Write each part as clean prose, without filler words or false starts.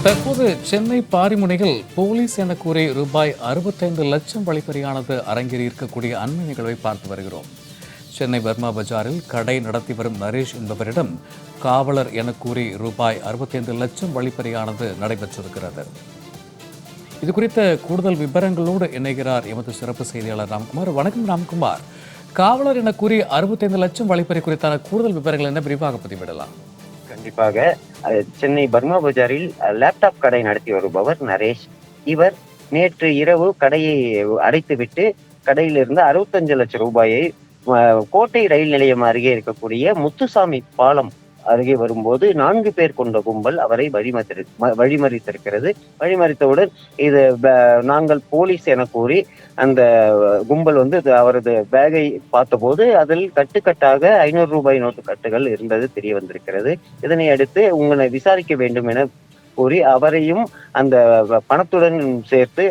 தற்போது சென்னை பாரிமுனையில் போலீஸ் என கூறி ரூபாய் 65 லட்சம் வழிப்பறியானது அரங்கேறி இருக்கக்கூடிய அண்மை நிகழ்வை பார்த்து வருகிறோம். சென்னை பர்மா பஜாரில் கடை நடத்தி வரும் நரேஷ் என்பவரிடம் காவலர் என கூறி ரூபாய் 65 லட்சம் வழிப்பறியானது நடைபெற்றிருக்கிறது. இது குறித்த கூடுதல் விவரங்களோடு இணைகிறார் எமது சிறப்பு செய்தியாளர் ராம்குமார். வணக்கம் ராம்குமார். காவலர் என கூறி 65 லட்சம் வழிப்பறி குறித்தான கூடுதல் விவரங்கள் என்ன, விரிவாக பதிவிடலாம்? கண்டிப்பாக. சென்னை பர்மா பஜாரில் லேப்டாப் கடை நடத்தி வருபவர் நரேஷ். இவர் நேற்று இரவு கடையை அடைத்துவிட்டு கடையிலிருந்து 65 லட்சம் ரூபாயை கோட்டை ரயில் நிலையம் அருகே இருக்கக்கூடிய முத்துசாமி பாலம் அருகே வரும்போது 4 பேர் கொண்ட கும்பல் அவரை வழிமறித்திருக்கிறது. வழிமறித்தவுடன் இது நாங்கள் போலீஸ் என கூறி அந்த கும்பல் அவரது பேகை பார்த்தபோது அதில் கட்டுக்கட்டாக 500 ரூபாய் நோட்டு கட்டுகள் இருந்தது தெரிய வந்திருக்கிறது. இதனை அடுத்து உங்களை விசாரிக்க வேண்டும் என கூறி அவரையும் அந்த பணத்துடன் சேர்த்து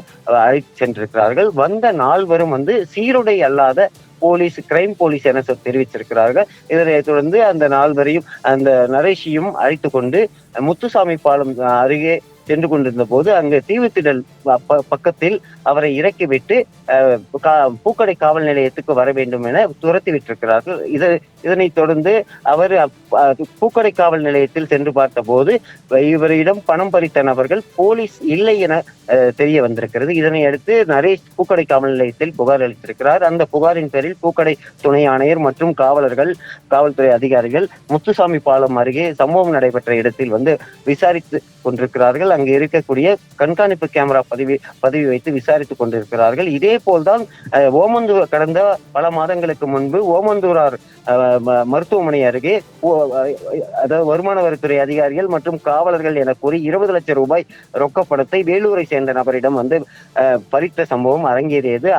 அழைத்து சென்றிருக்கிறார்கள். வந்த 4 சீருடை அல்லாத கிரைம் போலீஸ் என தெரிவித்திருக்கிறார்கள். இதனை தொடர்ந்து அந்த 4 அந்த நரேஷையும் அழைத்து கொண்டு முத்துசாமி பாலம் அருகே சென்று கொண்டிருந்த போது அங்கு தீவுத்திடல் பக்கத்தில் அவரை இறக்கிவிட்டு பூக்கடை காவல் நிலையத்துக்கு வர வேண்டும் என துரத்தி விட்டிருக்கிறார்கள். இதனை தொடர்ந்து அவர் பூக்கடை காவல் நிலையத்தில் சென்று பார்த்த போது இவரிடம் பணம் பறித்த நபர்கள் போலீஸ் இல்லை என தெரிய வந்திருக்கிறது. இதனை அடுத்து நரேஷ் பூக்கடை காவல் நிலையத்தில் புகார் அளித்திருக்கிறார். அந்த புகாரின் பேரில் பூக்கடை துணை ஆணையர் மற்றும் காவல்துறை அதிகாரிகள் முத்துசாமி பாலம் அருகே சம்பவம் நடைபெற்ற இடத்தில் விசாரித்து கொண்டிருக்கிறார்கள். அங்கு இருக்கக்கூடிய கண்காணிப்பு கேமரா பதிவு வைத்து விசாரித்துக் கொண்டிருக்கிறார்கள். இதே போல்தான் ஓமந்தூர் கடந்த பல மாதங்களுக்கு முன்பு ஓமந்தூரார் மருத்துவமனை அருகே அதாவது வருமான வரித்துறை அதிகாரிகள் மற்றும் காவலர்கள் என கூறி 20 லட்சம் ரூபாய் ரொக்க பணத்தை வேலூரை சேர்ந்த நபரிடம் பறித்த சம்பவம் அரங்கேறியது.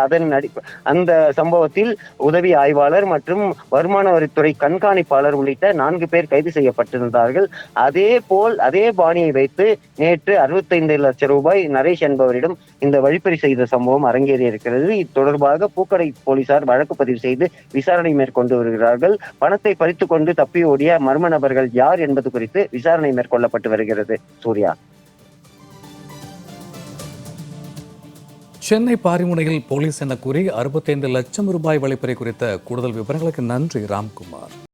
அந்த சம்பவத்தில் உதவி ஆய்வாளர் மற்றும் வருமான வரித்துறை கண்காணிப்பாளர் உள்ளிட்ட 4 பேர் கைது செய்யப்பட்டிருந்தார்கள். அதே பாணியை வைத்து நேற்று 65 லட்சம் ரூபாய் நரேஷ் என்பவரிடம் இந்த வழிப்பறி செய்த சம்பவம் அரங்கேறி இருக்கிறது. இது தொடர்பாக பூக்கடை போலீசார் வழக்கு பதிவு செய்து விசாரணை மேற்கொண்டு வருகிறார்கள். பணத்தை பறித்துக் கொண்டு தப்பி ஓடிய மர்ம நபர்கள் யார் என்பது குறித்து விசாரணை மேற்கொள்ளப்பட்டு வருகிறது. சூர்யா. சென்னை பாரிமுனையில் போலீஸ் என கூறி 65 லட்சம் ரூபாய் வழிப்பறி குறித்த கூடுதல் விவரங்களுக்கு நன்றி ராம்குமார்.